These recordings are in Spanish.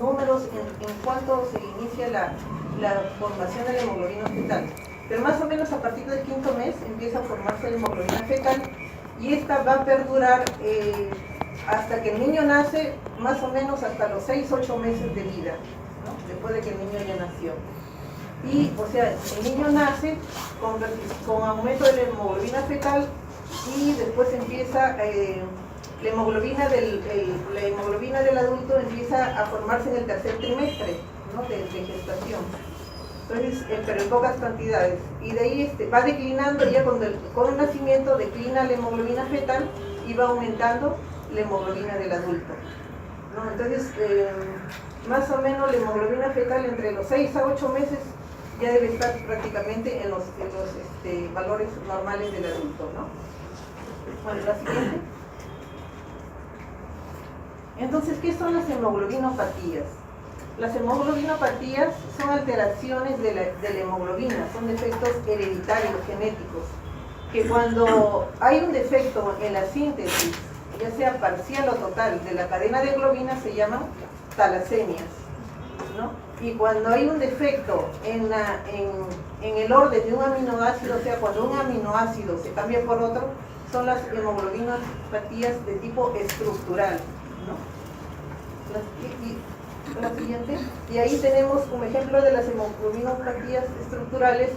números en cuanto se inicia la formación de la hemoglobina fetal. Pero más o menos a partir del quinto mes empieza a formarse la hemoglobina fetal y esta va a perdurar hasta que el niño nace, más o menos hasta los 6-8 meses de vida, ¿no? Después de que el niño ya nació. Y, o sea, el niño nace con aumento de la hemoglobina fetal y después empieza la hemoglobina del adulto empieza a formarse en el tercer trimestre, ¿no? de gestación. Entonces, pero en pocas cantidades. Y de ahí va declinando, ya con el nacimiento declina la hemoglobina fetal y va aumentando la hemoglobina del adulto, ¿no? Entonces, más o menos la hemoglobina fetal entre los 6 a 8 meses ya debe estar prácticamente en los valores normales del adulto, ¿no? Bueno, la siguiente. Entonces, ¿qué son las hemoglobinopatías? Las hemoglobinopatías son alteraciones de la hemoglobina, son defectos hereditarios, genéticos, que cuando hay un defecto en la síntesis, ya sea parcial o total, de la cadena de globina, se llaman talasemias, ¿no? Y cuando hay un defecto en el orden de un aminoácido, o sea, cuando un aminoácido se cambia por otro, son las hemoglobinopatías de tipo estructural, ¿no? La siguiente, y ahí tenemos como ejemplo de las hemoglobinopatías estructurales,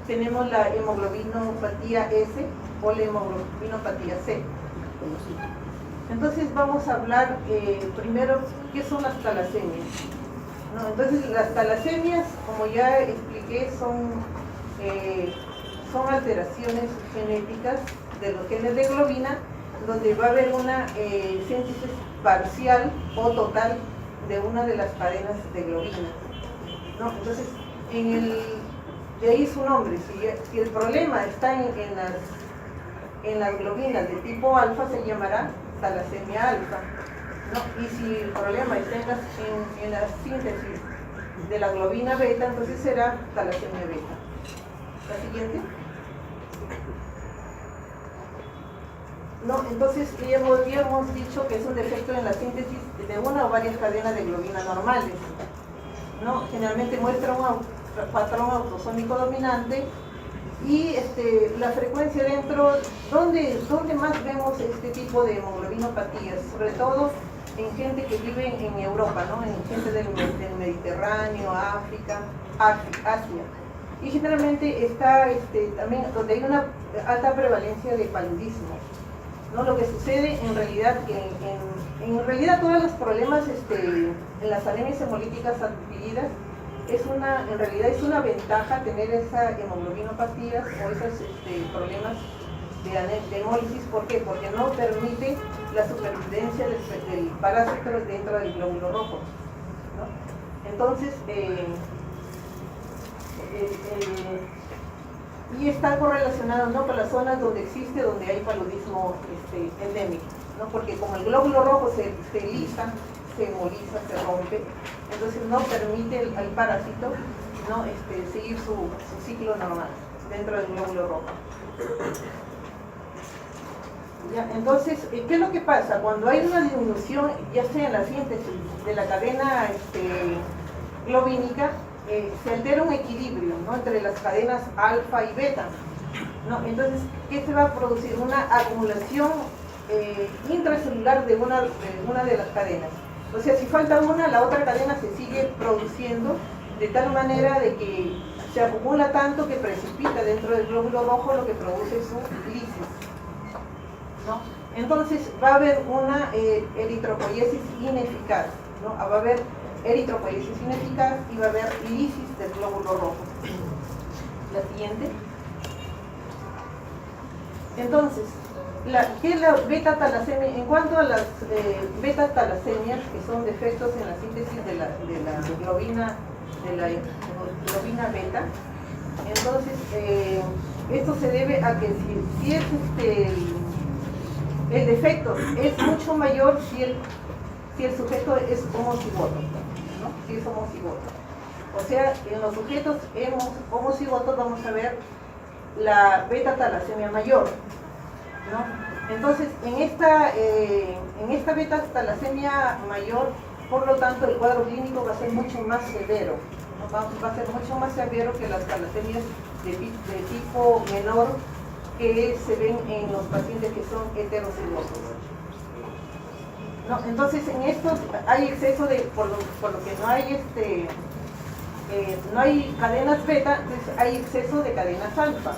tenemos la hemoglobinopatía S o la hemoglobinopatía C. Entonces vamos a hablar primero qué son las talasemias, ¿no? Entonces las talasemias, como ya expliqué, son alteraciones genéticas de los genes de globina, donde va a haber una síntesis parcial o total de una de las cadenas de globina, ¿no? Entonces, de ahí su nombre, si el problema está en las globinas de tipo alfa, se llamará talasemia alfa, ¿no? Y si el problema está en la síntesis de la globina beta, entonces será talasemia beta. La siguiente. No, entonces ya hemos dicho que es un defecto en la síntesis de una o varias cadenas de globina normales, ¿no? Generalmente muestra un patrón autosómico dominante y la frecuencia dentro, ¿dónde más vemos este tipo de hemoglobinopatías? Sobre todo en gente que vive en Europa, ¿no? En gente del Mediterráneo, África, Asia. Y generalmente está también donde hay una alta prevalencia de paludismo, ¿no? Lo que sucede en realidad, en realidad todos los problemas en las anemias hemolíticas adquiridas, en realidad es una ventaja tener esa hemoglobinopatías o esos problemas de hemólisis. ¿Por qué? Porque no permite la supervivencia del parásito dentro del glóbulo rojo, ¿no? Entonces, y está correlacionado, ¿no?, con las zonas donde hay paludismo endémico, ¿no? Porque como el glóbulo rojo se lisa, se hemoliza, se rompe, entonces no permite al parásito, ¿no?, seguir su ciclo normal dentro del glóbulo rojo. Ya, entonces, ¿qué es lo que pasa? Cuando hay una disminución, ya sea en la síntesis de la cadena globínica, se altera un equilibrio, ¿no?, entre las cadenas alfa y beta, ¿no? Entonces, ¿qué se va a producir? Una acumulación intracelular de una de las cadenas. O sea, si falta una, la otra cadena se sigue produciendo de tal manera de que se acumula tanto que precipita dentro del glóbulo rojo, lo que produce su lisis, ¿no? Entonces va a haber una eritropoiesis ineficaz, ¿no? Va a haber eritropoiesis ineficaz y va a haber lisis del glóbulo rojo. La siguiente. Entonces, ¿qué es la beta-talasemia? En cuanto a las beta-talasemias, que son defectos en la síntesis de la globina beta, entonces esto se debe a que si es el defecto es mucho mayor si el sujeto es homocigoto, ¿no? Si es homocigoto. O sea, en los sujetos homocigotos vamos a ver la beta-talasemia mayor, ¿no? Entonces, en esta beta-talasemia mayor por lo tanto el cuadro clínico va a ser mucho más severo, ¿no? Va a ser mucho más severo que las talasemias de tipo menor que se ven en los pacientes que son heterocigotos. ¿No? Entonces en estos hay exceso de, por lo que no hay no hay cadenas beta, entonces hay exceso de cadenas alfa,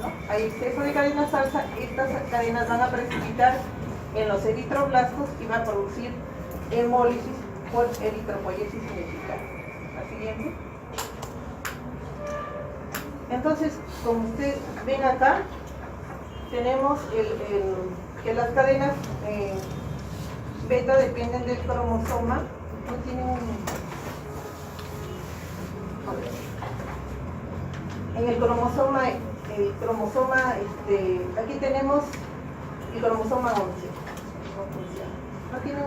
¿no? Hay exceso de cadenas alfa, estas cadenas van a precipitar en los eritroblastos y va a producir hemólisis por eritropoiesis significativa. La siguiente. Entonces, como ustedes ven acá, tenemos que las cadenas beta dependen del cromosoma, no tienen en el cromosoma, aquí tenemos el cromosoma 11, no tiene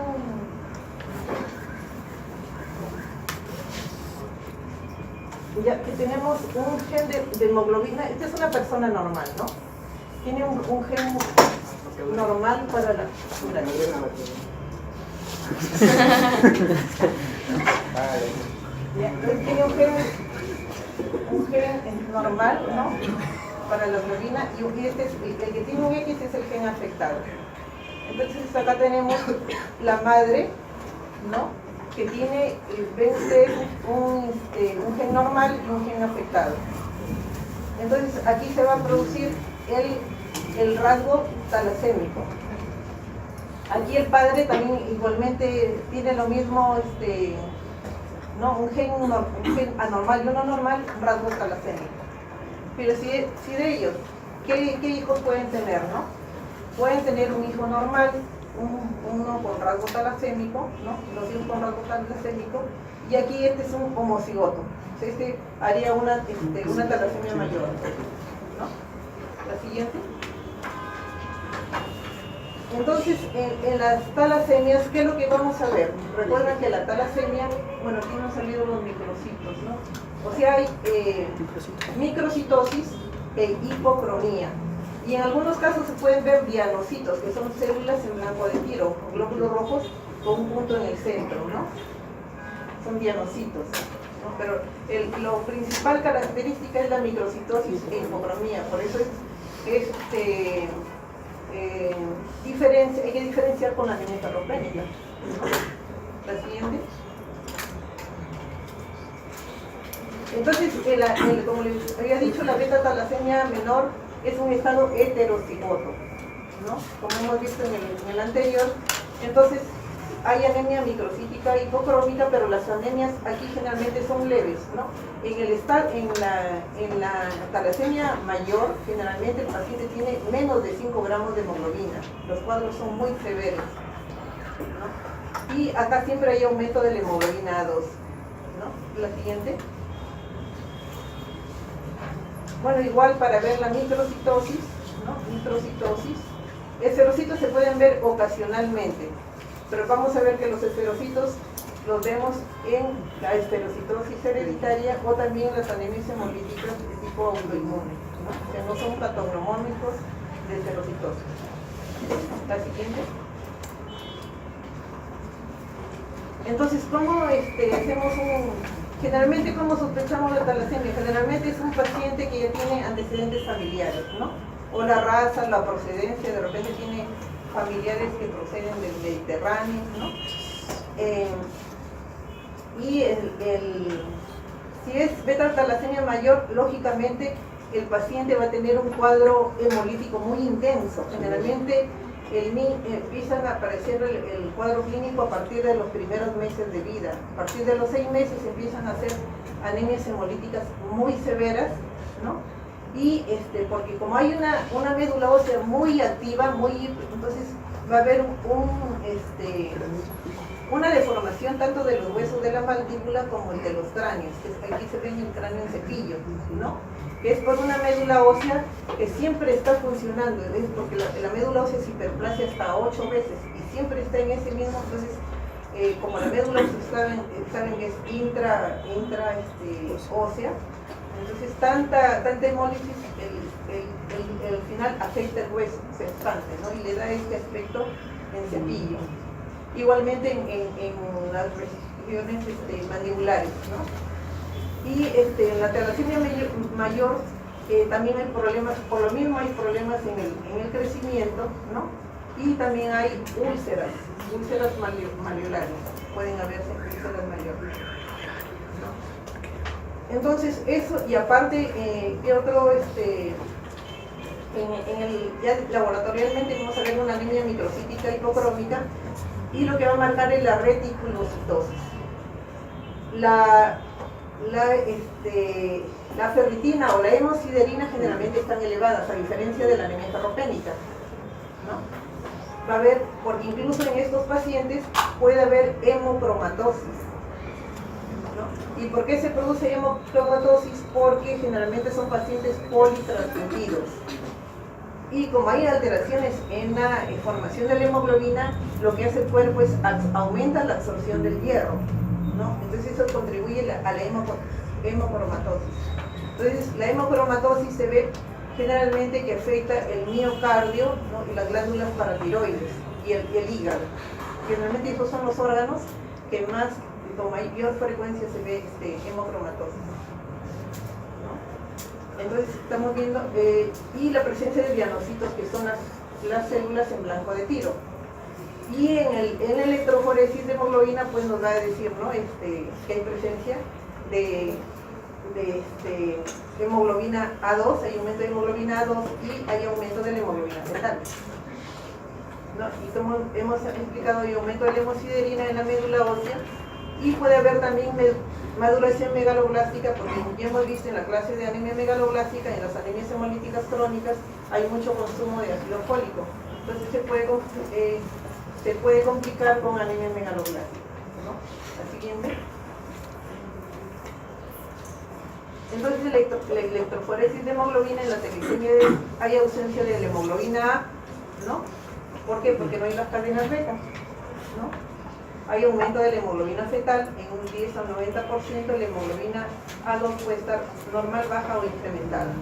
ya que tenemos un gen de hemoglobina. Esta es una persona normal, ¿no? Tiene un gen normal para la... Tiene un gen normal, ¿no? Para la globina, y este es, el que tiene un X es el gen afectado. Entonces acá tenemos la madre, ¿no? Que tiene, ven ustedes, un gen normal y un gen afectado. Entonces aquí se va a producir el rasgo talasémico. Aquí el padre también igualmente tiene lo mismo, ¿no? un gen anormal y uno normal, un rasgo talasémico. Pero si de ellos, ¿qué hijos pueden tener, no? Pueden tener un hijo normal, uno con rasgo talasémico, ¿no? Los hijos con rasgo talasémico, y aquí este es un homocigoto. Este haría una talasemia mayor, ¿no? La siguiente. Entonces, en las talasemias, ¿qué es lo que vamos a ver? Recuerden que la talasemia, bueno, aquí no han salido los microcitos, ¿no? O sea, hay microcitosis e hipocromía. Y en algunos casos se pueden ver dianocitos, que son células en blanco de tiro, o glóbulos rojos con un punto en el centro, ¿no? Son dianocitos, ¿no? Pero la principal característica es la microcitosis e hipocromía, por eso hay que diferenciar con la anemia ferropénica, ¿no? La siguiente. Entonces, como les había dicho, la beta-talasemia menor es un estado heterocigoto, ¿no? Como hemos visto en el anterior. Entonces, hay anemia microcítica e hipocrómica, pero las anemias aquí generalmente son leves, ¿no? En la talasemia mayor, generalmente el paciente tiene menos de 5 gramos de hemoglobina. Los cuadros son muy severos, ¿no? Y acá siempre hay aumento de la hemoglobina A2, ¿no? La siguiente. Bueno, igual para ver la microcitosis, ¿no? Microcitosis. Esferocitos se pueden ver ocasionalmente, pero vamos a ver que los esferocitos los vemos en la esferocitosis hereditaria o también las anemias hemolíticas de tipo autoinmune, ¿no? O sea, no son patognomónicos de esferocitosis. La siguiente. Entonces, ¿cómo hacemos generalmente, ¿cómo sospechamos la talasemia? Generalmente es un paciente que ya tiene antecedentes familiares, ¿no? O la raza, la procedencia, de repente tiene familiares que proceden del Mediterráneo, ¿no? Si es beta-talasemia mayor, lógicamente el paciente va a tener un cuadro hemolítico muy intenso. Generalmente empiezan a aparecer el cuadro clínico a partir de los primeros meses de vida. A partir de los 6 meses empiezan a hacer anemias hemolíticas muy severas, ¿no? Y porque como hay una médula ósea muy activa, entonces va a haber una deformación tanto de los huesos de la mandíbula como el de los cráneos, que aquí se ve en el cráneo en cepillo, ¿no? Que es por una médula ósea que siempre está funcionando, ¿ves? Porque la médula ósea se hiperplasia hasta 8 veces y siempre está en ese mismo. Entonces, como la médula ósea saben que es intra ósea, entonces tanta hemólisis al final afecta el hueso, se expande, ¿no? Y le da este aspecto en cepillo. igualmente en las regiones mandibulares, ¿no? Y en la talasemia mayor también hay problemas, por lo mismo hay problemas en el crecimiento, ¿no? Y también hay úlceras maleolares, pueden haberse úlceras mayores, ¿no? Entonces eso, y aparte, ¿qué otro? Ya laboratorialmente vamos a ver una anemia microcítica hipocrómica, y lo que va a marcar es la reticulocitosis. La ferritina o la hemosiderina generalmente están elevadas, a diferencia de la anemia ferropénica, ¿no? Va a haber, porque incluso en estos pacientes puede haber hemocromatosis, ¿no? ¿Y por qué se produce hemocromatosis? Porque generalmente son pacientes politransfundidos. Y como hay alteraciones en la formación de la hemoglobina, lo que hace el cuerpo es aumenta la absorción del hierro, ¿no? Entonces eso contribuye a la hemocromatosis. Entonces la hemocromatosis se ve generalmente que afecta el miocardio, ¿no? Y las glándulas paratiroides y el hígado. Generalmente esos son los órganos que más, con mayor frecuencia se ve hemocromatosis. Entonces estamos viendo, y la presencia de vianocitos, que son las células en blanco de tiro. Y en la electroforesis de hemoglobina, pues nos va a decir, ¿no? Que hay presencia de hemoglobina A2, hay aumento de hemoglobina A2 y hay aumento de la hemoglobina fetal, ¿no? Y como hemos explicado, hay aumento de la hemosiderina en la médula ósea, y puede haber también maduración megaloblástica, porque ya hemos visto en la clase de anemia megaloblástica, en las anemias hemolíticas crónicas hay mucho consumo de ácido fólico, entonces se puede complicar con anemia megaloblástica, ¿no? La siguiente. Entonces la electroforesis de hemoglobina, en la telicemia hay ausencia de la hemoglobina A, ¿no? ¿Por qué? Porque no hay las cadenas beta, ¿no? Hay aumento de la hemoglobina fetal en un 10 al 90%, la hemoglobina A2 puede estar normal, baja o incrementada.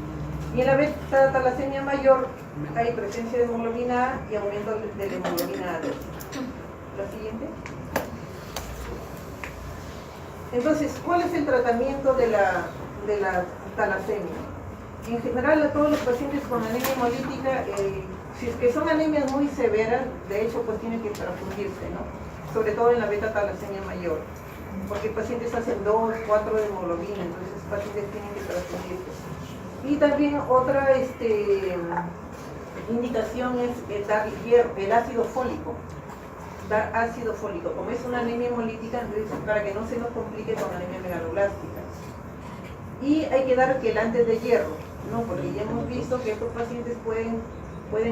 Y en la beta talasemia mayor hay presencia de hemoglobina A y aumento de la hemoglobina A2. La siguiente. Entonces, ¿cuál es el tratamiento de la talasemia? En general, a todos los pacientes con anemia hemolítica, si es que son anemias muy severas, de hecho, pues tienen que transfundirse, ¿no? Sobre todo en la beta talasemia mayor, porque pacientes hacen 2, 4 de hemoglobina, entonces los pacientes tienen que transfundirse. Y también otra indicación es dar el ácido fólico, dar ácido fólico, como es una anemia hemolítica, entonces para que no se nos complique con anemia megaloblástica. Y hay que dar quelantes de hierro, ¿no? Porque ya hemos visto que estos pacientes pueden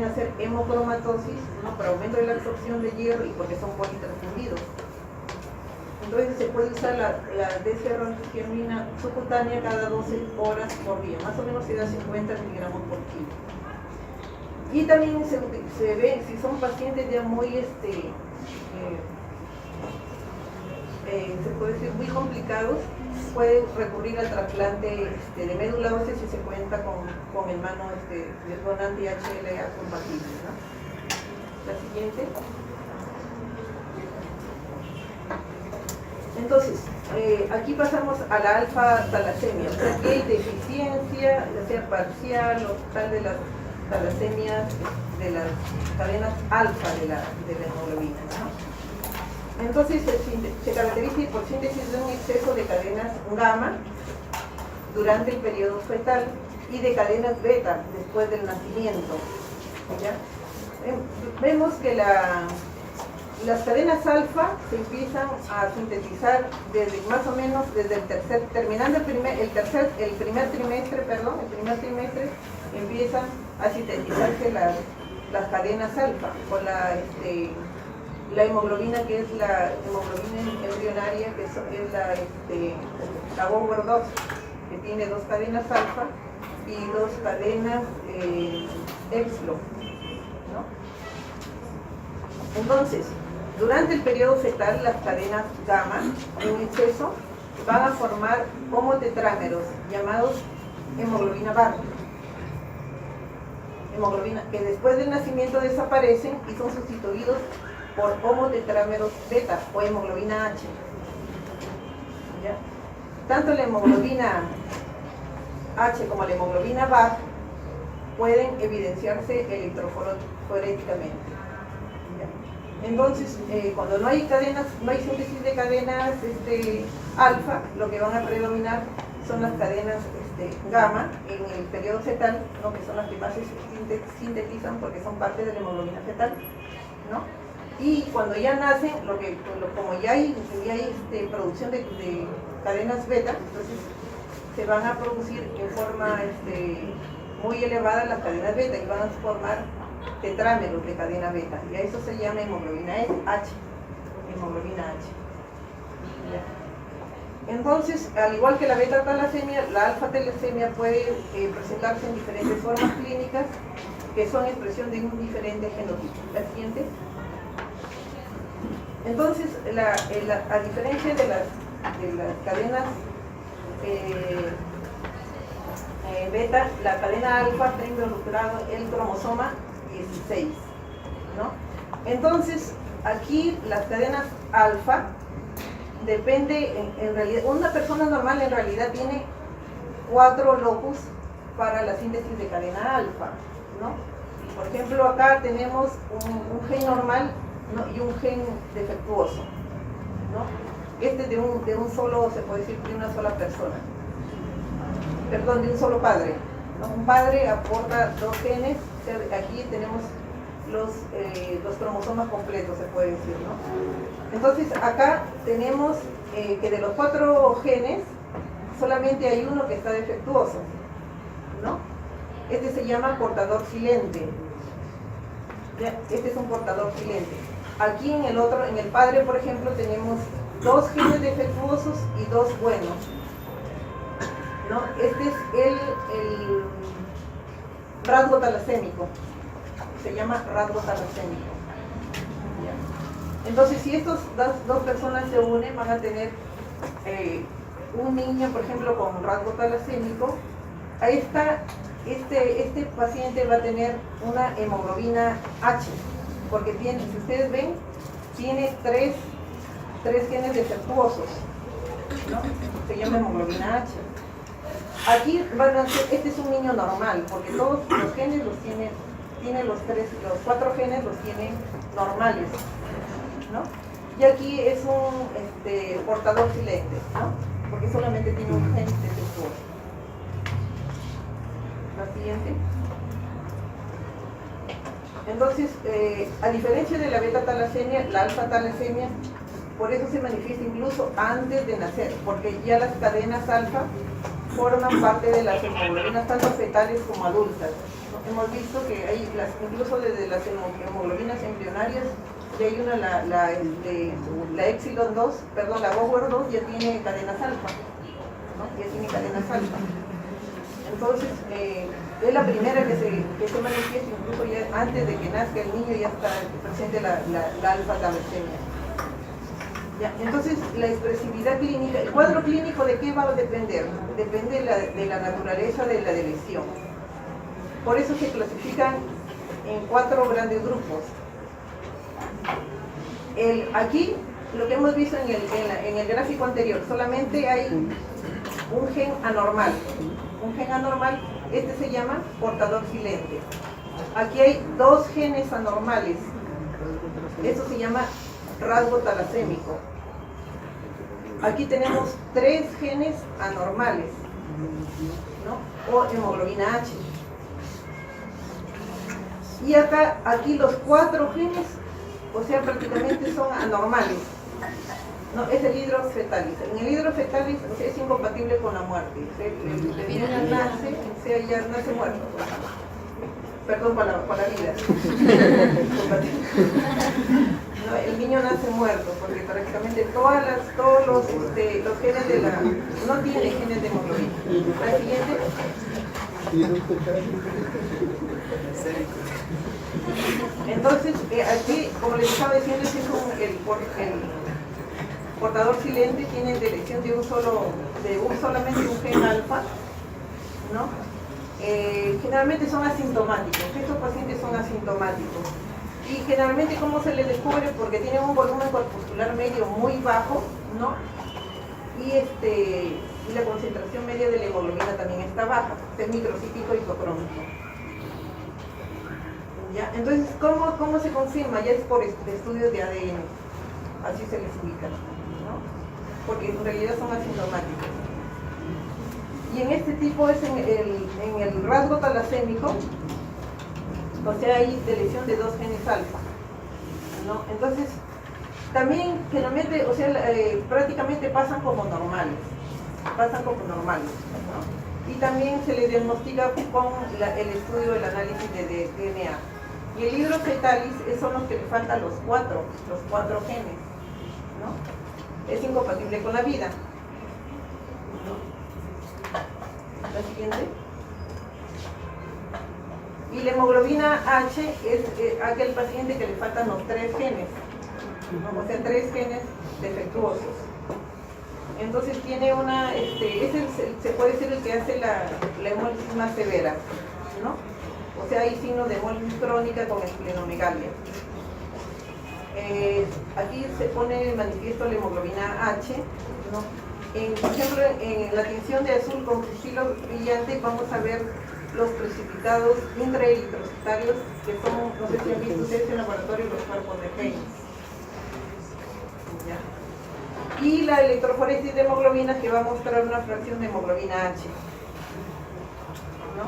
hacer hemocromatosis, ¿no? Por aumento de la absorción de hierro y porque son politransfundidos. Entonces se puede usar la desferroangiospermina subcutánea cada 12 horas por día, más o menos se da 50 miligramos por kilo. Y también se ve, si son pacientes ya muy, se puede decir muy complicados, puede recurrir al trasplante de médula ósea si se cuenta con hermano de donante HLA compatible, ¿no? La siguiente. Entonces, aquí pasamos a la alfa talasemia, o sea que hay deficiencia, ya sea parcial o total de las talasemias, de las cadenas alfa de la hemoglobina, ¿no? Entonces se caracteriza por síntesis de un exceso de cadenas gamma durante el periodo fetal y de cadenas beta después del nacimiento, ¿ya? Vemos que las cadenas alfa se empiezan a sintetizar desde más o menos desde terminando el primer trimestre empiezan a sintetizarse las cadenas alfa con la hemoglobina, que es la hemoglobina embrionaria, que es la Bower 2, que tiene 2 cadenas alfa y 2 cadenas Epsilon, ¿no? Entonces, durante el periodo fetal, las cadenas gamma en exceso van a formar homotetrámeros llamados hemoglobina Barr, hemoglobina que después del nacimiento desaparecen y son sustituidos por homotetrámeros beta o hemoglobina H. ¿Ya? Tanto la hemoglobina H como la hemoglobina BAF pueden evidenciarse electroforéticamente. Entonces, cuando no hay cadenas, no hay síntesis de cadenas alfa, lo que van a predominar son las cadenas gamma en el periodo fetal, ¿no? Que son las que más se sintetizan porque son parte de la hemoglobina fetal, ¿no? Y cuando ya nacen, como ya hay producción de cadenas beta, entonces se van a producir en forma muy elevada las cadenas beta y van a formar tetrámeros de cadena beta, y a eso se llama hemoglobina H, hemoglobina H. ¿Ya? Entonces, al igual que la beta talasemia, la alfa talasemia puede presentarse en diferentes formas clínicas que son expresión de un diferente genotipo. La siguiente. Entonces, a diferencia de las cadenas beta, la cadena alfa está involucrado el cromosoma 16, ¿no? Entonces, aquí las cadenas alfa depende, en realidad, una persona normal en realidad tiene 4 locus para la síntesis de cadena alfa, ¿no? Por ejemplo, acá tenemos un gen normal, ¿no? Y un gen defectuoso, ¿no? De un solo, se puede decir, de una sola persona, perdón, de un solo padre, ¿no? Un padre aporta 2 genes, o sea, aquí tenemos los cromosomas completos, se puede decir, ¿no? Entonces, acá tenemos que de los 4 genes, solamente hay uno que está defectuoso, ¿no? Este se llama portador silente. Este es un portador silente. Aquí en el padre, por ejemplo, tenemos 2 genes defectuosos y 2 buenos, ¿no? Este es el rasgo talasémico, se llama rasgo talasémico. ¿Ya? Entonces, si estas dos personas se unen, van a tener un niño, por ejemplo, con rasgo talasémico. Ahí está, este paciente va a tener una hemoglobina H, porque tiene, si ustedes ven, tiene 3 genes defectuosos, ¿no? Se llama hemoglobina H. Aquí van a ser, este es un niño normal, porque todos los genes los tiene los 4 genes los tiene normales, ¿no? Y aquí es un portador silente, ¿no? Porque solamente tiene un gen defectuoso. La siguiente. Entonces, a diferencia de la beta talasemia, la alfa talasemia, por eso se manifiesta incluso antes de nacer, porque ya las cadenas alfa forman parte de las hemoglobinas tanto fetales como adultas. Hemos visto que hay, incluso desde las hemoglobinas embrionarias, ya hay una, la Epsilon 2, perdón, la Bower 2 ya tiene cadenas alfa, ¿no? Ya tiene cadenas alfa. Entonces, es la primera que se manifiesta, incluso ya antes de que nazca el niño ya está presente la alfa talasemia. Ya, entonces, la expresividad clínica, el cuadro clínico, ¿de qué va a depender? Depende de la naturaleza de la lesión. Por eso se clasifican en 4 grandes grupos. Aquí, lo que hemos visto en el gráfico anterior, solamente hay un gen anormal. Un gen anormal, este se llama portador silente. Aquí hay 2 genes anormales. Eso se llama rasgo talasémico. Aquí tenemos 3 genes anormales, ¿no? O hemoglobina H. Y aquí los 4 genes, o sea, prácticamente son anormales. No, es el hidrofetalis. En el hidrofetalis, o sea, es incompatible con la muerte. El niño nace, o sea, ya nace muerto. Perdón, con la vida. No, el niño nace muerto, porque prácticamente todos los genes de la... no tiene genes de hemoglobina. La siguiente. Entonces, aquí, como les estaba diciendo, este es el portador silente, tiene delección de solamente un gen alfa, ¿no? Generalmente son asintomáticos, estos pacientes son asintomáticos. Y generalmente, ¿cómo se le descubre? Porque tiene un volumen corpuscular medio muy bajo, ¿no? Y la concentración media de la hemoglobina también está baja, es microcítico isocrónico. ¿Ya? Entonces, ¿cómo se confirma? Ya es por estudios de ADN, así se les ubica, ¿no? Porque en realidad son asintomáticos. Y en este tipo es en el rasgo talasémico, o sea, hay deleción de 2 genes alfa, ¿no? Entonces, también generalmente, o sea, prácticamente pasan como normales, ¿no? Y también se les diagnostica con el estudio del análisis de DNA. Y el hidrofetalis son los que le faltan los cuatro genes, ¿no? Es incompatible con la vida, ¿no? La siguiente. Y la hemoglobina H es aquel paciente que le faltan los 3 genes, ¿no? O sea, 3 genes defectuosos. Entonces tiene se puede decir el que hace la hemólisis más severa, ¿no? O sea, hay signos de hemólisis crónica con esplenomegalia. Aquí se pone en manifiesto la hemoglobina H, ¿no? Por ejemplo, en la tinción de azul con cristilo brillante vamos a ver los precipitados intraeritrocitarios, que son, no sé si han visto ustedes en laboratorio, los cuerpos de Heinz. ¿Ya? Y la electroforesis de hemoglobina, que va a mostrar una fracción de hemoglobina H, ¿no?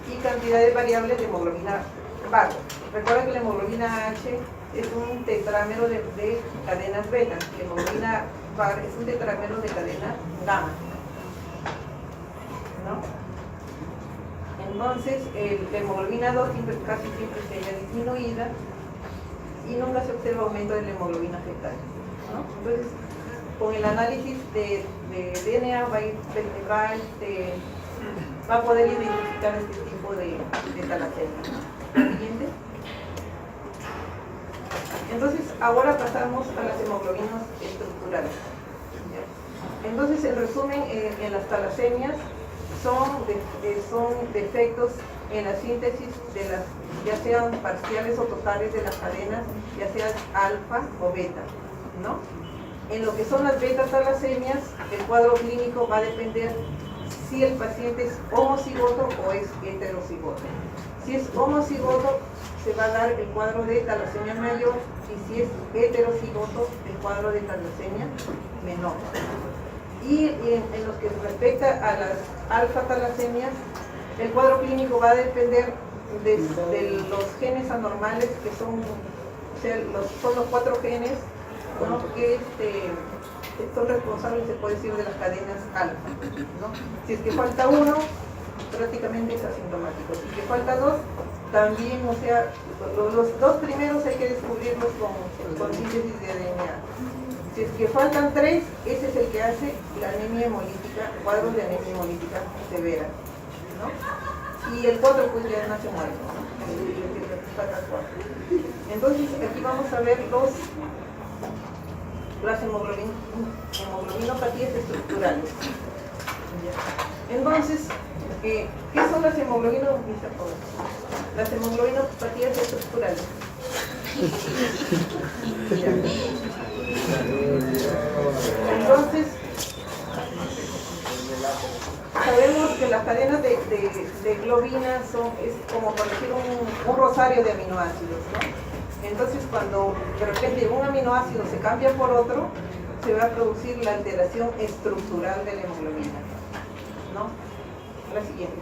Y cantidades variables de hemoglobina bajo. Recuerda que la hemoglobina H es un tetrámero de cadenas beta, la hemoglobina VAR es un tetrámero de cadena gamma, ¿no? Entonces, la hemoglobina 2 casi siempre se halla disminuida y nunca se observa aumento de la hemoglobina fetal, ¿no? Entonces, con el análisis de DNA va a poder identificar este tipo de talasemia. ¿La siguiente? Entonces, ahora pasamos a las hemoglobinas estructurales. Entonces, en resumen, en las talasemias son defectos en la síntesis de las, ya sean parciales o totales de las cadenas, ya sean alfa o beta, ¿no? En lo que son las beta-talasemias, el cuadro clínico va a depender si el paciente es homocigoto o es heterocigoto. Si es homocigoto, se va a dar el cuadro de talasemia mayor, y si es heterocigoto, el cuadro de talasemia menor. Y en lo que respecta a las alfa-talasemias, el cuadro clínico va a depender de los genes anormales, que son, o sea, son los 4 genes, ¿no? Que son responsables, se puede decir, de las cadenas alfa, ¿no? Si es que falta uno, prácticamente es asintomático. Si es que falta 2, también, o sea, los 2 primeros hay que descubrirlos con síntesis de DNA. Si es que faltan 3, ese es el que hace la anemia hemolítica, cuadros de anemia hemolítica severa, ¿no? Y el 4 pues ya nace muerto, ¿no? Entonces aquí vamos a ver las hemoglobinopatías estructurales. Entonces, ¿qué son las hemoglobinopatías? Las hemoglobinopatías estructurales. Entonces, sabemos que las cadenas de globina es como por decir un rosario de aminoácidos, ¿no? Entonces, cuando de repente un aminoácido se cambia por otro, se va a producir la alteración estructural de la hemoglobina, ¿no? La siguiente.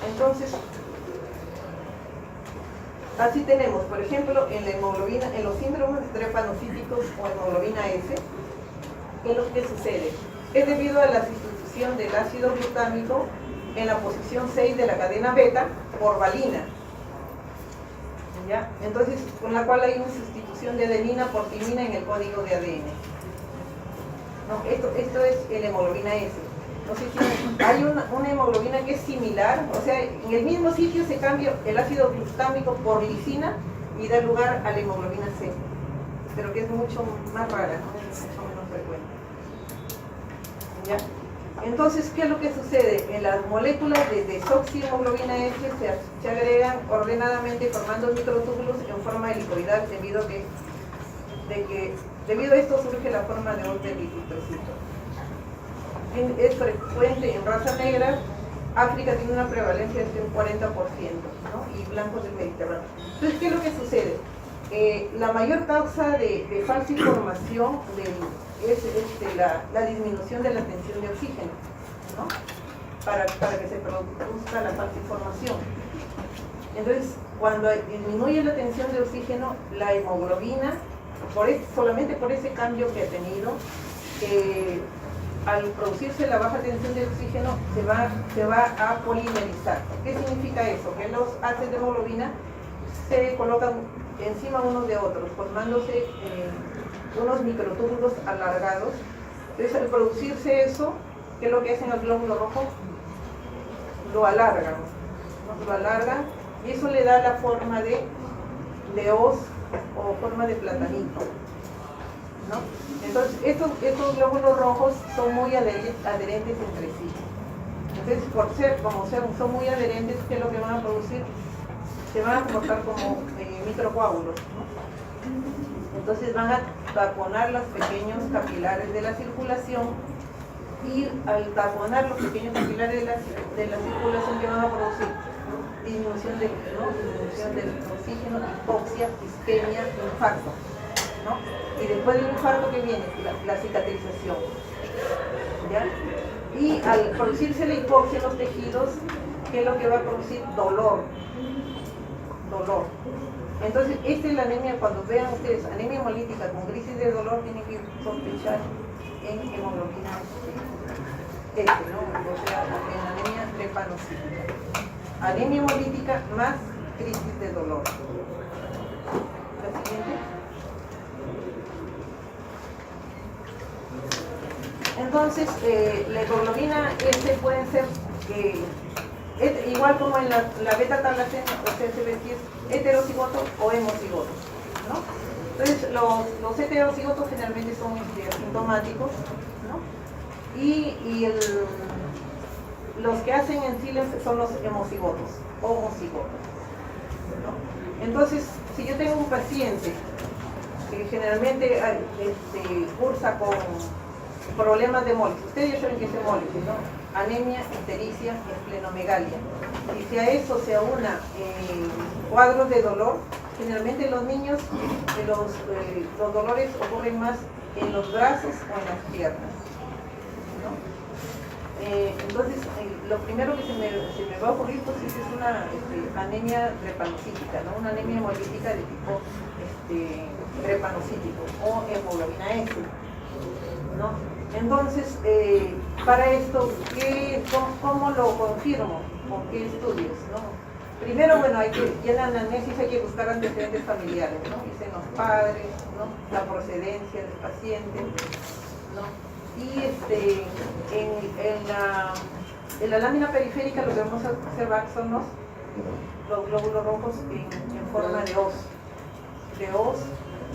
Entonces, así tenemos, por ejemplo, en la hemoglobina, en los síndromes drepanocíticos o hemoglobina S, ¿qué es lo que sucede? Es debido a la sustitución del ácido glutámico en la posición 6 de la cadena beta por valina, ¿ya? Entonces, con la cual hay una sustitución de adenina por timina en el código de ADN. ¿No? Esto es el hemoglobina S. No sé si hay una hemoglobina que es similar, o sea, en el mismo sitio se cambia el ácido glutámico por lisina y da lugar a la hemoglobina C, pero que es mucho más rara, ¿no? Es mucho menos frecuente. ¿Ya? Entonces, ¿qué es lo que sucede? En las moléculas de desoxihemoglobina S se agregan ordenadamente formando microtúbulos en forma helicoidal debido a esto surge la forma de Hoz del eritrocito. Es frecuente en raza negra. África tiene una prevalencia de un 40%, ¿no? Y blancos del Mediterráneo. Entonces, ¿qué es lo que sucede? La mayor causa de falsa información es la disminución de la tensión de oxígeno, ¿no? Para que se produzca la falsa información. Entonces, cuando disminuye la tensión de oxígeno, la hemoglobina, solamente por ese cambio que ha tenido, al producirse la baja tensión de oxígeno, se va a polimerizar. ¿Qué significa eso? Que los haces de hemoglobina se colocan encima unos de otros, formándose unos microtúbulos alargados. Entonces, al producirse eso, ¿qué es lo que hacen al glóbulo rojo? Lo alargan, ¿no? Lo alargan, y eso le da la forma de hoz o forma de platanito, ¿no? Entonces, estos glóbulos rojos son muy adherentes entre sí. Entonces, como son muy adherentes, ¿qué es lo que van a producir? Se van a comportar como microcoágulos, ¿no? Entonces van a taponar los pequeños capilares de la circulación, y al taponar los pequeños capilares de la circulación, ¿qué van a producir? Disminución del oxígeno, hipoxia, isquemia, infarto, ¿no? Y después del infarto, ¿qué viene? La cicatrización, ¿ya? Y al producirse la hipoxia en los tejidos, ¿qué es lo que va a producir? Dolor. Entonces, esta es la anemia. Cuando vean ustedes anemia hemolítica con crisis de dolor, tienen que sospechar en hemoglobina ¿no? O sea, en anemia drepanocítica. Anemia hemolítica más crisis de dolor. La siguiente. Entonces, la hemoglobina S puede ser igual como en la beta-talasemia o CSB, si es heterocigoto o hemocigoto, ¿no? Entonces, los heterocigotos generalmente son asintomáticos, ¿no? Y los que hacen en sílex son los hemocigotos, homocigotos, ¿no? Entonces, si yo tengo un paciente que generalmente cursa con problemas de hemólisis, ustedes ya saben que es hemólisis, ¿no? Anemia, ictericia, esplenomegalia. Y si a eso se aúna cuadros de dolor, generalmente los niños, los dolores ocurren más en los brazos o en las piernas, ¿no? Entonces, lo primero que se me va a ocurrir, pues, es una anemia drepanocítica, ¿no? Una anemia hemolítica de tipo drepanocítico o hemoglobina S, ¿no? Entonces, para esto, ¿cómo lo confirmo? ¿Con qué estudios? ¿No? Primero, bueno, ya en la anamnesis hay que buscar antecedentes familiares, ¿no? Dicen los padres, ¿no? La procedencia del paciente, ¿no? Y en la lámina periférica lo que vamos a observar son los glóbulos rojos en forma de hoz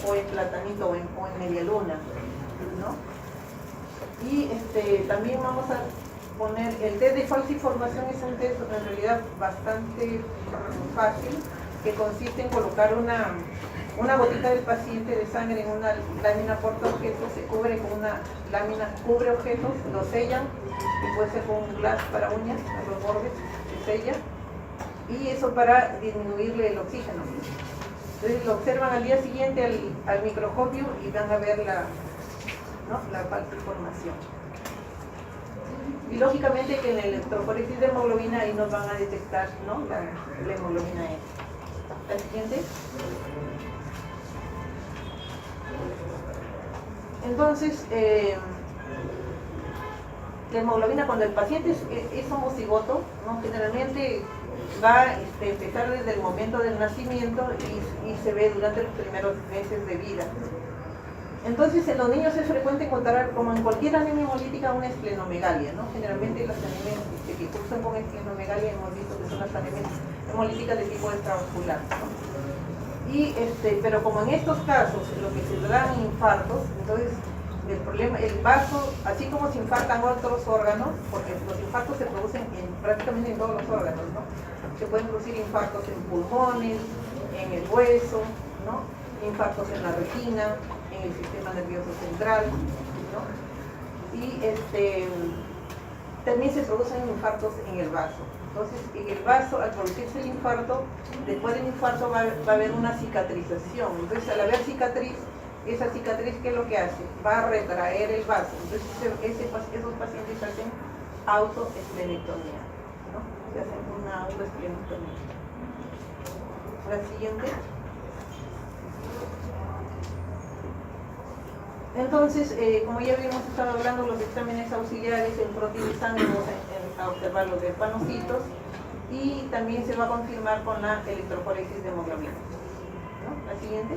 o en platanito o en media luna, ¿no? Y también vamos a poner el test de falsa información. Es un test en realidad bastante fácil, que consiste en colocar una gotita del paciente de sangre en una lámina portaobjetos, se cubre con una lámina cubre objetos, lo sellan, y puede ser con un glass para uñas, a los bordes, se sella, y eso para disminuirle el oxígeno. Entonces lo observan al día siguiente al microscopio y van a ver la falsa información. Y lógicamente que en el electroforesis de hemoglobina ahí nos van a detectar, ¿no? la hemoglobina S. ¿La siguiente? Entonces, la hemoglobina, cuando el paciente es homocigoto, ¿no? Generalmente va a empezar desde el momento del nacimiento y se ve durante los primeros meses de vida. Entonces, en los niños es frecuente encontrar, como en cualquier anemia hemolítica, una esplenomegalia, ¿no? Generalmente las anemias que cursan con esplenomegalia hemos visto que son las anemias hemolíticas de tipo extravascular, ¿no? Y pero como en estos casos lo que se dan infartos, entonces el problema, el vaso, así como se infartan otros órganos, porque los infartos se producen prácticamente en todos los órganos, ¿no? Se pueden producir infartos en pulmones, en el hueso, ¿no? Infartos en la retina, en el sistema nervioso central, ¿no? Y también se producen infartos en el vaso. Entonces, en el vaso, al producirse el infarto, después del infarto va a haber una cicatrización. Entonces, al haber cicatriz, esa cicatriz, ¿qué es lo que hace? Va a retraer el vaso. Entonces, esos pacientes hacen autoesplenectomía, ¿no? Se hacen una autoesplenectomía. La siguiente. Entonces, como ya habíamos estado hablando, los exámenes auxiliares, el frotis de sangre, vamos a observar los drepanocytos, y también se va a confirmar con la electroforesis de hemoglobina, ¿no? La siguiente.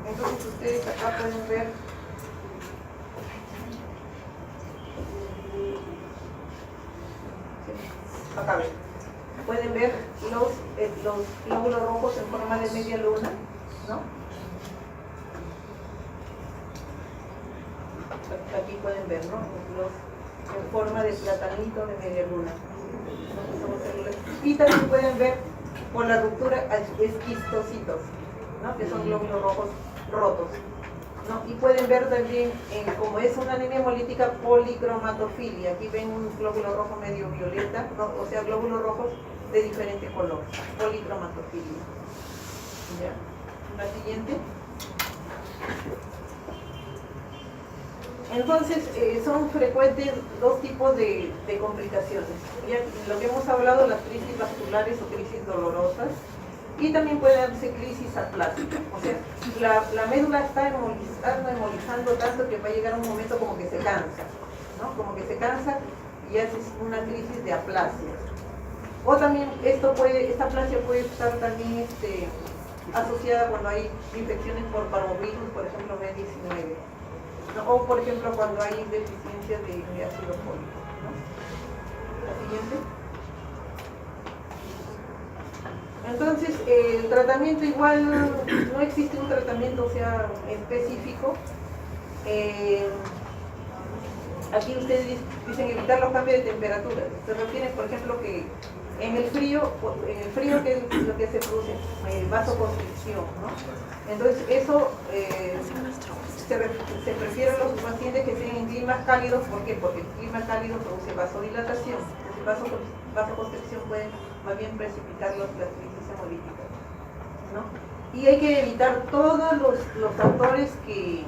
Entonces, ustedes acá pueden ver acá ven. Pueden ver los glóbulos rojos en forma de media luna, ¿no? Aquí pueden ver, ¿no? En forma de platanito de media luna, ¿no? Y también pueden ver por la ruptura esquistocitos, ¿no? Que son glóbulos rojos rotos, ¿no? Y pueden ver también, como es una anemia hemolítica, policromatofilia. Aquí ven un glóbulo rojo medio violeta, ¿no? O sea, glóbulos rojos de diferente color, policromatofilia. ¿Ya? La siguiente. Entonces, son frecuentes dos tipos de complicaciones. Ya lo que hemos hablado, las crisis vasculares o crisis dolorosas, y también puede darse crisis aplástica. O sea, la médula está hemolizando tanto que va a llegar un momento como que se cansa, ¿no? Como que se cansa y hace una crisis de aplasia. O también esta aplasia puede estar también asociada cuando hay infecciones por parvovirus, por ejemplo, B19. ¿No? O por ejemplo cuando hay deficiencia de ácido fólico, ¿no? La siguiente. Entonces, el tratamiento igual, no existe un tratamiento, o sea, específico. Aquí ustedes dicen evitar los cambios de temperatura. Se refiere, por ejemplo, que en el frío que es lo que se produce, vasoconstricción, ¿no? Entonces, eso se prefiere a los pacientes que estén en climas cálidos. ¿Por qué? Porque el clima cálido produce vasodilatación. Entonces, vasoconstricción puede más bien precipitar las crisis hemolíticas, ¿no? Y hay que evitar todos los factores que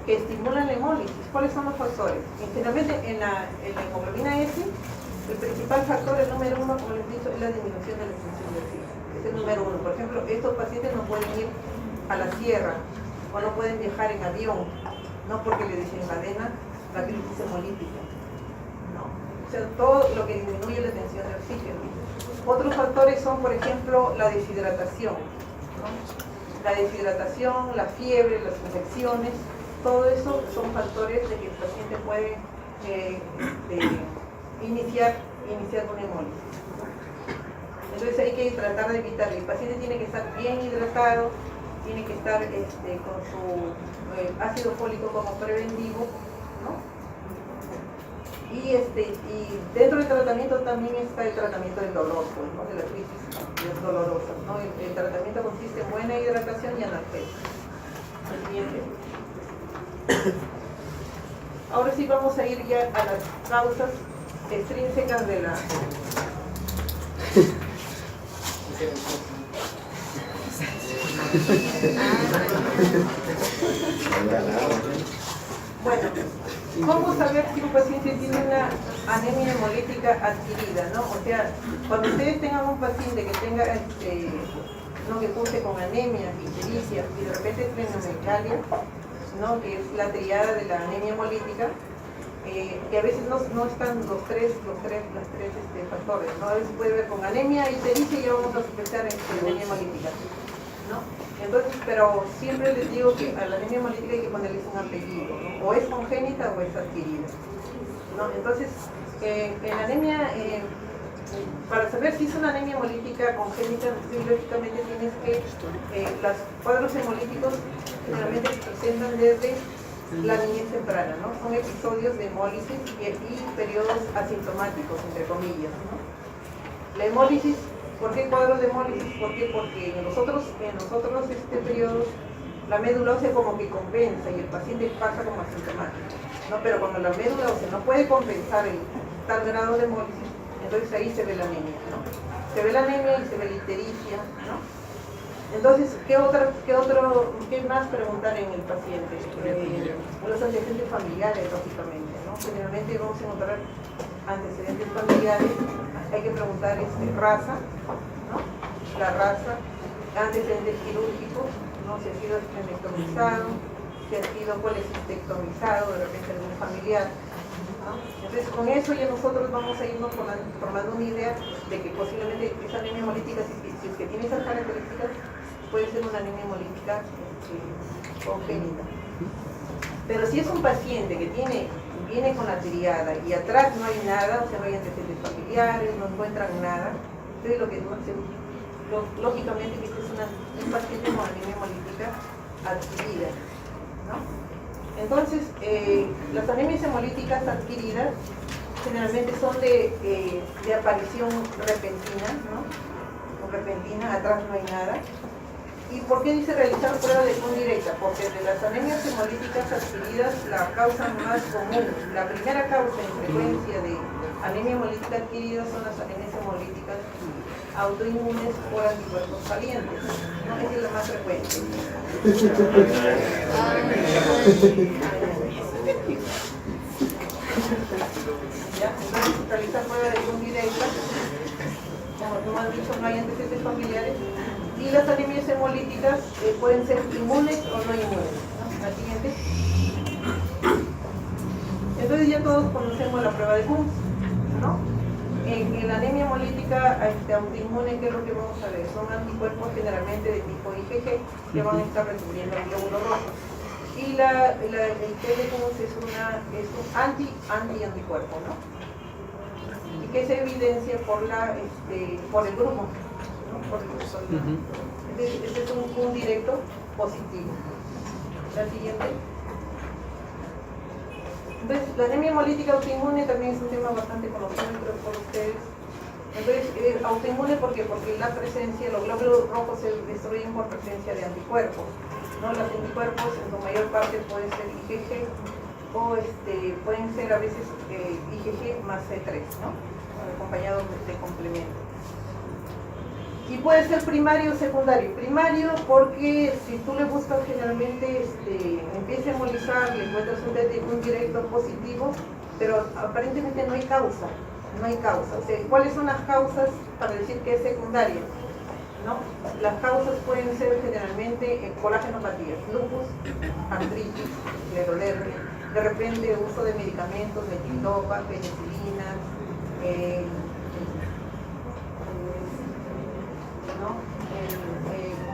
estimulan la hemólisis. ¿Cuáles son los factores? Generalmente en la hemoglobina S, el principal factor, el número uno, como les he dicho, es la disminución de la extensión del ciclo. Es el número uno. Por ejemplo, estos pacientes no pueden ir a la sierra o no pueden viajar en avión, no porque le desencadena la crisis hemolítica, ¿no? O sea, todo lo que disminuye la tensión de oxígeno. Otros factores son, por ejemplo, la deshidratación, ¿no? La deshidratación, la fiebre, las infecciones, todo eso son factores de que el paciente puede iniciar una hemólisis. Entonces hay que tratar de evitar. El paciente tiene que estar bien hidratado, tiene que estar con su ácido fólico como preventivo, ¿no? Y dentro del tratamiento también está el tratamiento del dolor, pues, ¿no? De la crisis dolorosa, ¿no? El tratamiento consiste en buena hidratación y analgesia. El siguiente. Ahora sí vamos a ir ya a las causas extrínsecas de la... Bueno, ¿cómo saber si un paciente tiene una anemia hemolítica adquirida, ¿no? O sea, cuando ustedes tengan un paciente que tenga, no, que curse con anemia, ictericia y de repente splenomegalia, ¿no? Que es la triada de la anemia hemolítica, que a veces no están los tres factores, ¿no? A veces puede ver con anemia, ictericia y ya vamos a sospechar en anemia hemolítica, ¿no? Entonces, pero siempre les digo que a la anemia hemolítica hay que ponerles un apellido, ¿no? O es congénita o es adquirida, ¿no? Entonces, en la anemia, para saber si es una anemia hemolítica congénita, biológicamente tienes que, los cuadros hemolíticos generalmente presentan desde la niñez temprana, ¿no? Son episodios de hemólisis y periodos asintomáticos, entre comillas, ¿no? La hemólisis, ¿por qué cuadros de hemólisis? ¿Por qué? Porque en nosotros periodos la médula ósea como que compensa y el paciente pasa como asintomático, ¿no? Pero cuando la médula ósea no puede compensar el tal grado de hemólisis, entonces ahí se ve la anemia, ¿no? Se ve la anemia y se ve la ictericia, ¿no? Entonces, ¿qué más preguntar en el paciente? Los antecedentes familiares, lógicamente, ¿no? Generalmente vamos a encontrar antecedentes familiares, hay que preguntar raza, ¿no? La raza, antecedentes quirúrgicos, ¿no? Si ha sido estrenectomizado, si ha sido colecistectomizado, de repente algún familiar, ¿no? Entonces, con eso ya nosotros vamos a irnos formando una idea de que posiblemente esa anemia hemolítica, si es que tiene esas características, puede ser una anemia hemolítica congénita. Pero si es un paciente que viene con la triada y atrás no hay nada, o sea, no hay antecedentes familiares, no encuentran nada, entonces lógicamente que este es un paciente con anemia hemolítica adquirida, ¿no? Entonces, las anemias hemolíticas adquiridas generalmente son de aparición repentina, ¿no? O repentina, atrás no hay nada. ¿Y por qué dice realizar prueba de PUN directa? Porque de las anemias hemolíticas adquiridas, la causa más común, la primera causa en frecuencia de anemia hemolítica adquirida son las anemias hemolíticas autoinmunes por anticuerpos calientes, ¿no? Esa es la más frecuente. ¿Ya? Entonces, realizar prueba de PUN directa, como tú has dicho, no hay antecedentes familiares. Y las anemias hemolíticas pueden ser inmunes o no inmunes, ¿no? La siguiente. Entonces ya todos conocemos la prueba de PUN, ¿no? En la anemia hemolítica autoinmune, ¿qué es lo que vamos a ver? Son anticuerpos generalmente de tipo IgG que van a estar recubriendo el glóbulo rojo. Y el test de PUN es un anticuerpo, ¿no? Y que se evidencia por el grupo. Este es un PUN directo positivo. La siguiente. Entonces, la anemia hemolítica autoinmune también es un tema bastante conocido por ustedes. Entonces, autoinmune ¿por qué? Porque los glóbulos rojos se destruyen por presencia de anticuerpos, ¿no? Los anticuerpos en su mayor parte pueden ser IgG o pueden ser a veces IgG más C3, ¿no? Acompañados de complemento. Y puede ser primario o secundario. Primario porque si tú le buscas generalmente, empieza a hemolizar, le encuentras un directo positivo, pero aparentemente no hay causa. No hay causa. O sea, ¿cuáles son las causas para decir que es secundaria? ¿No? Las causas pueden ser generalmente colágenopatías, lupus, artritis, esclerodermia, de repente uso de medicamentos, metildopa, penicilinas,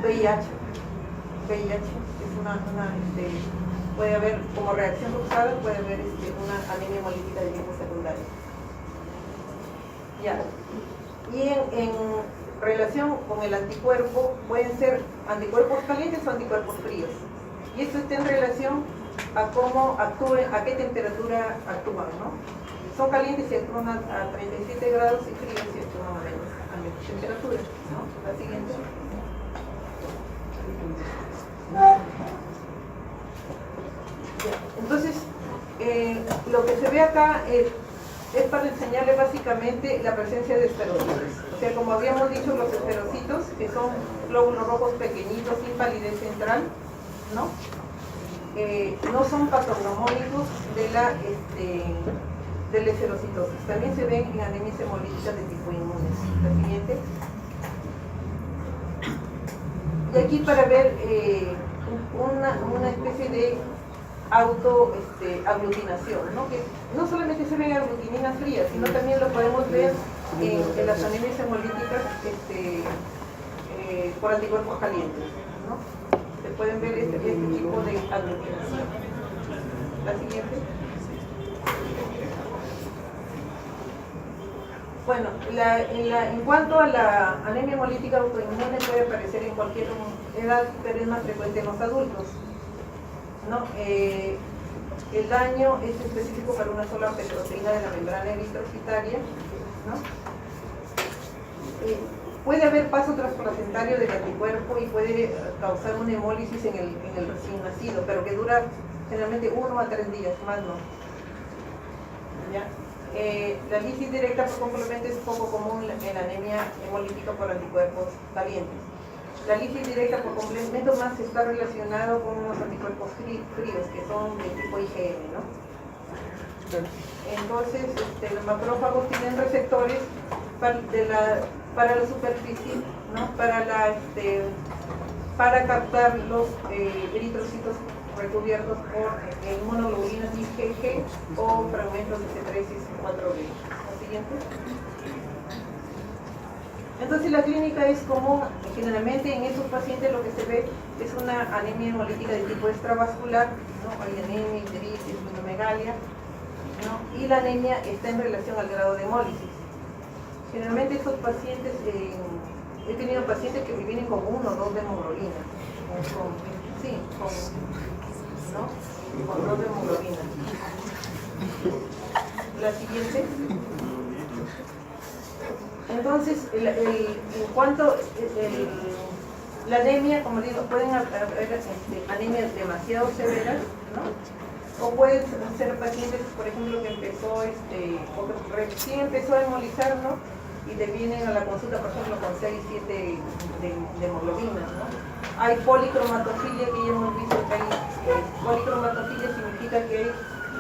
VIH es puede haber como reacción cruzada, puede haber una anemia hemolítica de tipo secundario. Ya. Y en relación con el anticuerpo, pueden ser anticuerpos calientes o anticuerpos fríos. Y esto está en relación a cómo actúen, a qué temperatura actúan, ¿no? Son calientes si actúan a 37 grados y fríos si actúan a menos temperatura, ¿no? La siguiente. Entonces, lo que se ve acá es para enseñarle básicamente la presencia de esferocitos. O sea, como habíamos dicho, los esferocitos, que son glóbulos rojos pequeñitos sin palidez central, ¿no? No son patognomónicos de la esferocitosis. También se ven en anemias hemolíticas de tipo inmunes. La siguiente. Y aquí para ver una especie de aglutinación, ¿no? Que no solamente se ven aglutininas frías, sino también lo podemos ver en las anemias hemolíticas por anticuerpos calientes, ¿no? Se pueden ver este tipo de aglutinación. La siguiente. Bueno, en cuanto a la anemia hemolítica autoinmune puede aparecer en cualquier edad, pero es más frecuente en los adultos. ¿no? El daño es específico para una sola proteína de la membrana eritrocitaria, ¿no? Puede haber paso transplacentario del anticuerpo y puede causar una hemólisis en el recién nacido, pero que dura generalmente 1 a 3 días, más no. ¿Ya? La lisis directa por complemento es poco común en la anemia hemolítica por anticuerpos calientes. La lisis directa por complemento más está relacionado con unos anticuerpos fríos que son de tipo IgM, ¿no? Entonces, los macrófagos tienen receptores para la superficie, ¿no? Para captar los eritrocitos recubiertos por inmunoglobulinas IgG o fragmentos de C3 y C4b. ¿Lo siguiente? Entonces la clínica es común, generalmente en esos pacientes lo que se ve es una anemia hemolítica de tipo extravascular, ¿no? Hay anemia, icteritis, splenomegalia, ¿no? Y la anemia está en relación al grado de hemólisis. Generalmente estos pacientes, he tenido pacientes que me vienen con 1 o 2 de hemoglobina, con 2 de hemoglobina. La siguiente. Entonces, en cuanto la anemia, como digo, pueden haber anemias demasiado severas, ¿no? O pueden ser pacientes, por ejemplo, que recién empezó a hemolizar, ¿no? Y te vienen a la consulta, por ejemplo, con 6, 7 de hemoglobina, ¿no? Hay policromatofilia, que ya hemos visto que hay policromatofilia, significa que hay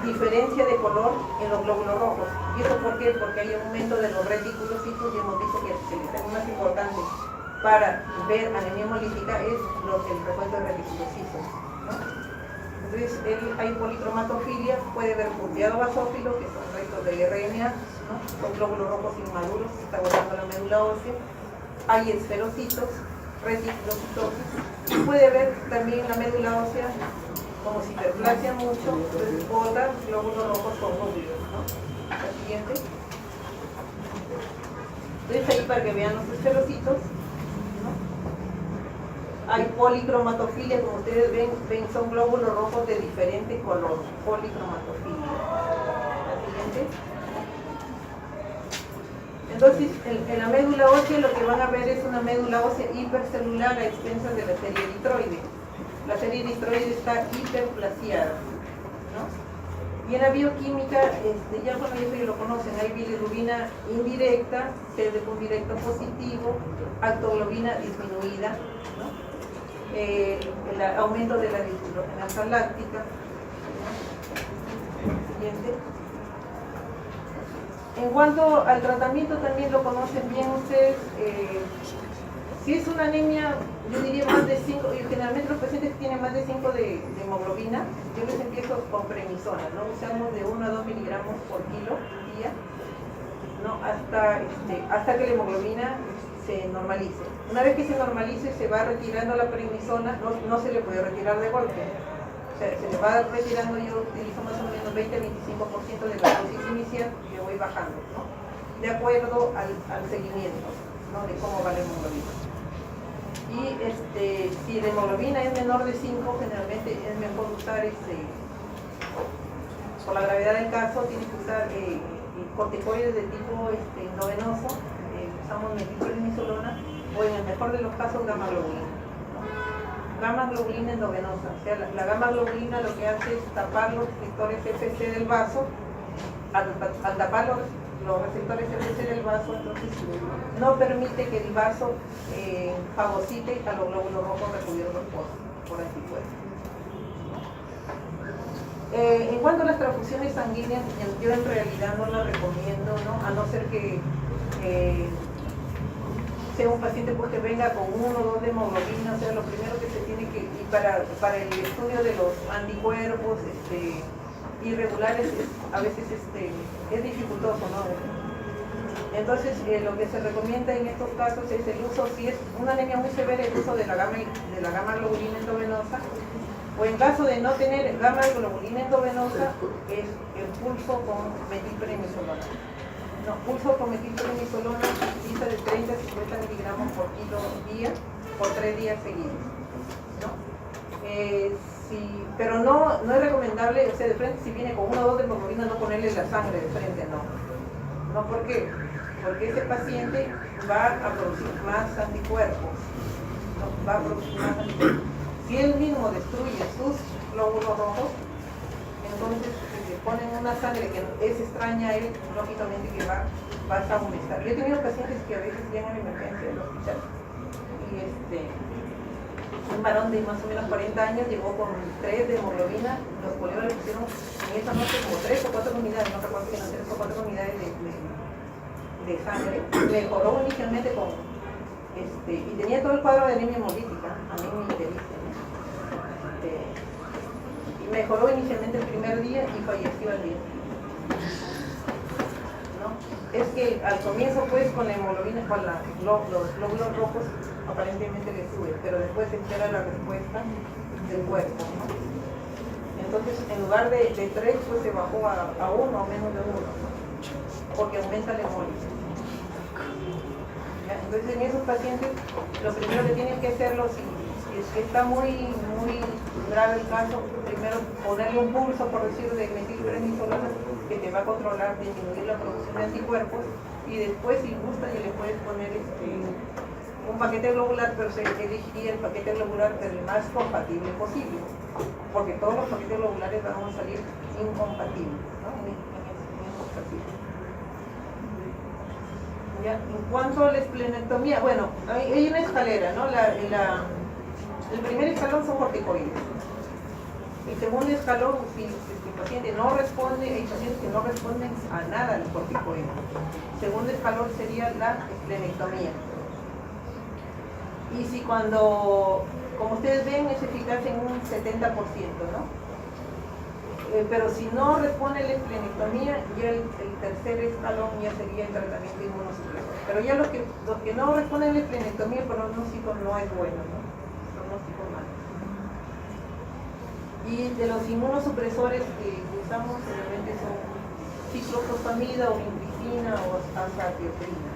diferencia de color en los glóbulos rojos. ¿Y eso por qué? Porque hay aumento de los reticulocitos y hemos visto que el más importante para ver anemia hemolítica es el recuento de reticulocitos, ¿no? Entonces hay policromatofilia, puede haber punteado basófilo, que son restos de RNA, ¿no? Son glóbulos rojos inmaduros, se está agotando la médula ósea. Hay esferocitos, reticulocitos, y puede haber también la médula ósea, como si hiperplasia mucho, pues bota glóbulos rojos con núcleos, ¿no? La siguiente. Entonces ahí para que vean los esferocitos, ¿no? Hay policromatofilia, como ustedes ven son glóbulos rojos de diferente color, policromatofilia. La siguiente. Entonces, en la médula ósea lo que van a ver es una médula ósea hipercelular a expensas de la serie eritroide. La serie eritroide está hiperplasiada, ¿no? Y en la bioquímica, ya eso ya lo conocen, hay bilirrubina indirecta, CD1 directo positivo, actoglobina disminuida, ¿no? El aumento de la deshidrogenasa láctica, ¿no? Siguiente. En cuanto al tratamiento, también lo conocen bien ustedes. Si es una anemia, yo diría más de 5, y generalmente los pacientes que tienen más de 5 de hemoglobina, yo les empiezo con prednisona, ¿no? Usamos de 1 a 2 miligramos por kilo día, ¿no? Hasta que la hemoglobina se normalice. Una vez que se normalice, se va retirando la prednisona, no se le puede retirar de golpe. O sea, se le va retirando, yo utilizo más o menos 20-25% de la dosis inicial y le voy bajando, ¿no? De acuerdo al seguimiento, ¿no? De cómo va la hemoglobina. Y si la hemoglobina es menor de 5, generalmente es mejor usar, por la gravedad del caso, tiene que usar corticoides de tipo endovenoso, usamos metilprednisolona, o en el mejor de los casos gamma globulina, ¿no? Gamma globulina endovenosa, o sea, la gamma globulina lo que hace es tapar los receptores FC del vaso. Al tapar los receptores FC del vaso, entonces no permite que el vaso fagocite a los glóbulos rojos recubiertos por anticuerpos. En cuanto a las transfusiones sanguíneas, yo en realidad no las recomiendo, ¿no? A no ser que sea un paciente porque venga con 1 o 2 de hemoglobina. O sea, lo primero que se tiene que, y para el estudio de los anticuerpos irregulares, a veces es dificultoso, ¿no? Entonces, lo que se recomienda en estos casos es el uso, si es una anemia muy severa, el uso de la gamma globulina endovenosa, o en caso de no tener gamma globulina endovenosa, es el pulso con metilprednisolona. No, pulso con metilprednisolona se utiliza de 30 a 50 miligramos por kilo día, por 3 días seguidos, ¿no? Si Pero no es recomendable, o sea, de frente si viene con 1 o 2 de hemoglobina, no ponerle la sangre de frente, no. No, ¿por qué? Porque ese paciente va a producir más anticuerpos. ¿No? Va a producir más anticuerpos. Si él mismo destruye sus glóbulos rojos, entonces si le ponen una sangre que es extraña a él, lógicamente que va a aumentar. Yo he tenido pacientes que a veces llegan a emergencia del hospital y un varón de más o menos 40 años llegó con 3 de hemoglobina, los colegas le pusieron en esa noche como 3 o 4 unidades, no recuerdo bien, 3 o 4 unidades de sangre. Mejoró inicialmente con, y tenía todo el cuadro de anemia hemolítica, anemia interista, ¿no? Y mejoró inicialmente el primer día y falleció al día. ¿No? Es que al comienzo pues con la hemoglobina, con los glóbulos rojos, aparentemente le sube, pero después se espera la respuesta del cuerpo, ¿no? Entonces, en lugar de 3, pues se bajó a 1 o menos de 1, ¿no? Porque aumenta la hemólisis. Entonces, en esos pacientes, lo primero que tienen que hacerlo, si es que está muy grave el caso, primero ponerle un pulso, por decir, de metilprednisolona, que te va a controlar, disminuir la producción de anticuerpos, y después, si gusta, ya le puedes poner un paquete globular, pero se elegiría el paquete globular el más compatible posible, porque todos los paquetes globulares van a salir incompatibles, ¿no? En esos pacientes. Ya, en cuanto a la esplenectomía, bueno, hay una escalera, ¿no? El primer escalón son corticoides. El segundo escalón, si el paciente no responde, hay pacientes que no responden a nada al corticoide. El segundo escalón sería la esplenectomía. Y si como ustedes ven, es eficaz en un 70%, ¿no? Pero si no responde la esplenectomía, ya el tercer escalón ya sería el tratamiento inmunosupresor. Pero ya los que no responden a la esplenectomía, el pronóstico no es bueno, ¿no? El pronóstico malo. Y de los inmunosupresores que usamos, generalmente son ciclofosfamida o vincristina o azacitidina,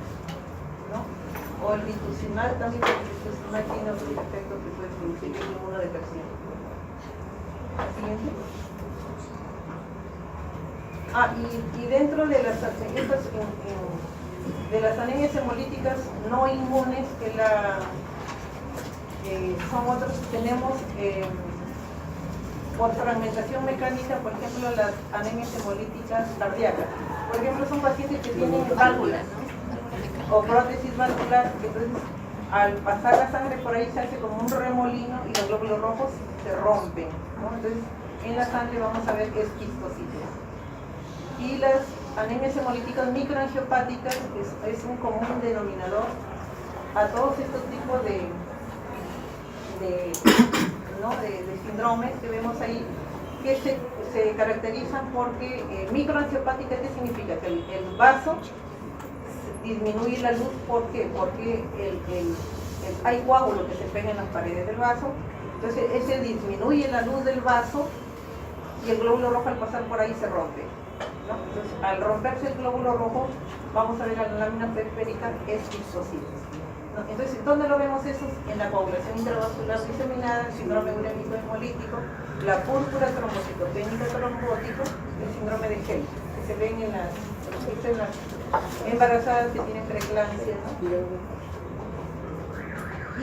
¿no? O el rituximab también, porque el rituximab tiene otros efectos que puede producir inmunodepresión. Siguiente. Y dentro de las anemias hemolíticas no inmunes, son otros, tenemos por fragmentación mecánica, por ejemplo, las anemias hemolíticas cardíacas. Por ejemplo, son pacientes que tienen válvulas, ¿no? O prótesis valvular, que entonces al pasar la sangre por ahí se hace como un remolino y los glóbulos rojos se rompen, ¿no? Entonces, en la sangre vamos a ver esquistocitos. Y las anemias hemolíticas microangiopáticas es un común denominador a todos estos tipos de síndromes que vemos ahí, que se caracterizan porque microangiopática, ¿qué significa? Que el vaso disminuye la luz. ¿Por qué? Porque hay coágulo que se pega en las paredes del vaso, entonces ese disminuye la luz del vaso y el glóbulo rojo al pasar por ahí se rompe, ¿no? Entonces, al romperse el glóbulo rojo, vamos a ver a la lámina periférica esquistocitos, ¿no? Entonces, ¿dónde lo vemos eso? En la coagulación intravascular diseminada, el síndrome urémico hemolítico, la púrpura trombocitopénica trombótico, el síndrome de Hell, que se ven en las embarazadas que tienen preeclampsia, ¿no?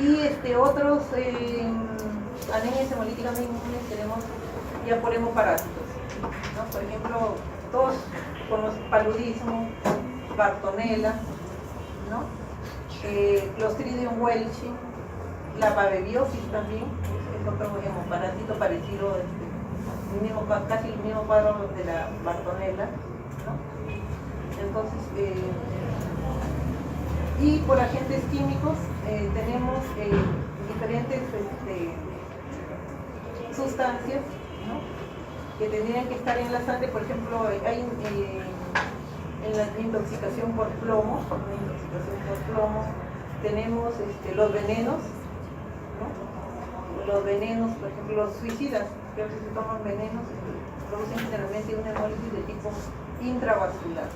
Y otros anemias hemolíticas no inmunes tenemos ya por hemoparásitos, ¿no? Por ejemplo, todos con los paludismo, Bartonella, ¿no? Clostridium welchi, la babebiosis también, es otro hemoparásito parecido, casi el mismo cuadro de la Bartonella, ¿no? Entonces, y por agentes químicos tenemos diferentes sustancias, ¿no? Que tendrían que estar en la sangre. Por ejemplo, hay en la intoxicación por plomo, tenemos los venenos, ¿no? Los venenos, por ejemplo, los suicidas, que a veces se toman venenos, producen generalmente una hemólisis de tipo intravascular.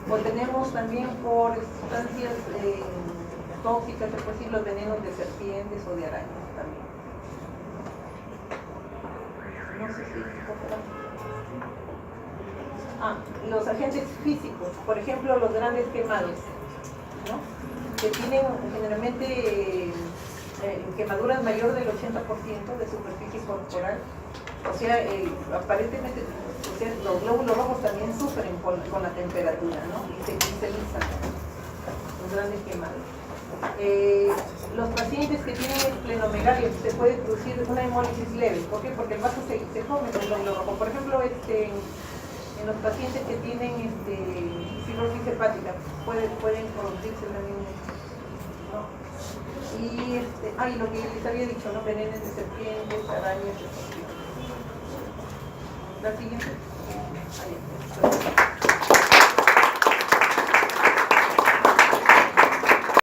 O tenemos también por sustancias tóxicas, se puede decir, los venenos de serpientes o de arañas también. sé si los agentes físicos, por ejemplo, los grandes quemados, ¿no? Que tienen generalmente quemaduras mayor del 80% de superficie corporal. O sea, aparentemente, o sea, los glóbulos rojos también sufren con la temperatura, ¿no? Y se cristalizan los grandes quemados. Los pacientes que tienen esplenomegalia se puede producir una hemólisis leve. ¿Por qué? Porque el vaso se come con glóbulo rojo. Por ejemplo, en los pacientes que tienen cirrosis hepática pueden producirse también, ¿no? Y lo que les había dicho, ¿no? Venenos de serpientes, arañas, escorpiones. La siguiente. Ahí está.